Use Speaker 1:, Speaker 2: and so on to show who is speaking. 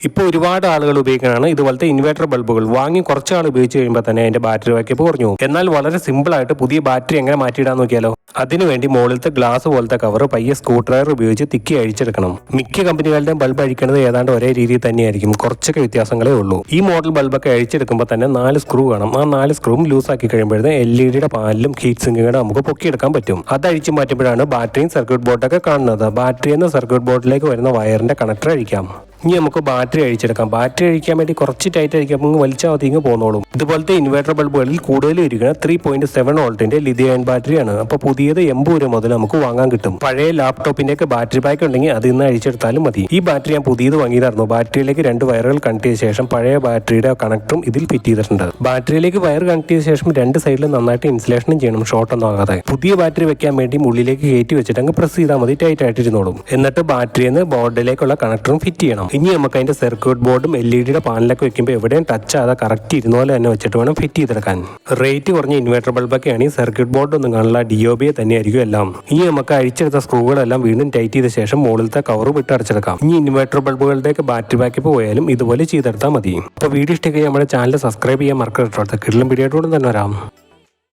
Speaker 1: ഇപ്പോൾ ഒരുപാട് ആളുകൾ ഉപയോഗിക്കുന്നതാണ് ഇതുപോലത്തെ ഇൻവേർട്ടർ ബൾബുകൾ. വാങ്ങി കുറച്ച് ആൾ ഉപയോഗിച്ച് കഴിയുമ്പോൾ തന്നെ അതിന്റെ ബാറ്ററി ബാക്കപ്പ് കുറഞ്ഞു പോകും. എന്നാൽ വളരെ സിമ്പിൾ ആയിട്ട് പുതിയ ബാറ്ററി എങ്ങനെ മാറ്റിയിടാൻ നോക്കിയാലോ. അതിനുവേണ്ടി മുകളിലത്തെ ഗ്ലാസ് പോലത്തെ കവർ പയ്യെ സ്ക്രൂ ഡ്രൈവർ ഉപയോഗിച്ച് തിക്കി അഴിച്ചെടുക്കണം. മിക്ക കമ്പനികളുടെയും ബൾബ് അഴിക്കുന്നത് ഏതാണ്ട് ഒരേ രീതിയിൽ തന്നെയായിരിക്കും, കുറച്ചൊക്കെ വ്യത്യാസങ്ങളേ ഉള്ളൂ. ഈ മോഡൽ ബൾബൊക്കെ അഴിച്ചെടുക്കുമ്പോൾ തന്നെ 4 സ്ക്രൂ കാണും. ആ 4 സ്ക്രൂവും ലൂസ് ആക്കി കഴിയുമ്പോഴേ LED പാനലും ഹീറ്റ് സിങ്കും നമുക്ക് പൊക്കിയെടുക്കാൻ പറ്റും. അത് അഴിച്ചു മാറ്റുമ്പോഴാണ് ബാറ്ററിയും സർക്യൂട്ട് ബോർഡൊക്കെ കാണുന്നത്. ബാറ്ററി എന്ന സർക്യൂട്ട് ബോർഡിലേക്ക് വരുന്ന വയറിന്റെ കണക്ടർ അഴിക്കാം. ഇനി നമുക്ക് ബാറ്ററി അഴിച്ചെടുക്കാം. ബാറ്ററി അഴിക്കാൻ വേണ്ടി കുറച്ച് ടൈറ്റ് അഴിക്കുമ്പോൾ വലിച്ചാൽ മതിങ്ങ് പോന്നോളും. ഇതുപോലത്തെ ഇൻവേർട്ടർ ബൾബുകളിൽ കൂടുതലും ഇരിക്കുന്ന 3.7 വോൾട്ടിന്റെ ലിഥിയം അയൺ ബാറ്ററിയാണ്. അപ്പോൾ പുതിയത് 80 രൂപ മുതൽ നമുക്ക് വാങ്ങാൻ കിട്ടും. പഴയ ലാപ്ടോപ്പിന്റെ ഒക്കെ ബാറ്ററി പാക്ക് ഉണ്ടെങ്കിൽ അത് ഇന്ന് അഴിച്ചെടുത്താലും മതി. ഈ ബാറ്ററി ഞാൻ പുതിയത് വാങ്ങിയതായിരുന്നു. ബാറ്ററിയിലേക്ക് 2 വയറുകൾ കണക്ട് ചെയ്ത ശേഷം പഴയ ബാറ്ററിയുടെ കണക്ടറും ഇതിൽ ഫിറ്റ് ചെയ്തിട്ടുണ്ട്. ബാറ്ററിയിലേക്ക് വയർ കണക്ട് ചെയ്ത ശേഷം 2 സൈഡിലും നന്നായിട്ട് ഇൻസുലേഷനും ചെയ്യണം, ഷോർട്ട് ഒന്നും ആകാതെ. പുതിയ ബാറ്ററി വെക്കാൻ വേണ്ടി ഉള്ളിലേക്ക് കയറ്റി വെച്ചിട്ട് അങ്ങ് പ്രസ് ചെയ്താൽ മതി, ടൈറ്റ് ആയിട്ടിരുന്നോളും. എന്നിട്ട് ബാറ്ററിന്ന് ബോർഡിലേക്കുള്ള കണക്ടറും ഫിറ്റ് ചെയ്യണം. ഇനി നമുക്ക് അതിന്റെ സർക്യൂട്ട് ബോർഡും LED പാനലൊക്കെ വെക്കുമ്പോൾ എവിടെയും ടച്ച് ആകാതെ കറക്റ്റ് ഇരുന്നോലെ തന്നെ വെച്ചിട്ട് വേണം ഫിറ്റ് ചെയ്തെടുക്കാൻ. റേറ്റ് കുറഞ്ഞ ഇൻവേർട്ടർ ബൾബൊക്കെ ആണെങ്കിൽ സർക്യൂട്ട് ബോർഡ് ഒന്നും കാണില്ല, DOB തന്നെയായിരിക്കും എല്ലാം. ഇനി നമുക്ക് അഴിച്ചെടുത്ത സ്ക്രൂകളെല്ലാം വീണ്ടും ടൈറ്റ് ചെയ്ത ശേഷം മുകളിലത്തെ കവർ വിട്ട് അടച്ചെടുക്കാം. ഇനി ഇൻവേർട്ടർ ബൾബുകളുടെയൊക്കെ ബാറ്ററി ബാക്കപ്പ് പോയാലും ഇതുപോലെ ചെയ്തെടുത്താൽ മതി. അപ്പോൾ വീഡിയോ ഇഷ്ടമായി നമ്മുടെ ചാനൽ സബ്സ്ക്രൈബ് ചെയ്യാൻ മറക്കരുത്. കിടലും വീഡിയോ തന്നെ വരാം.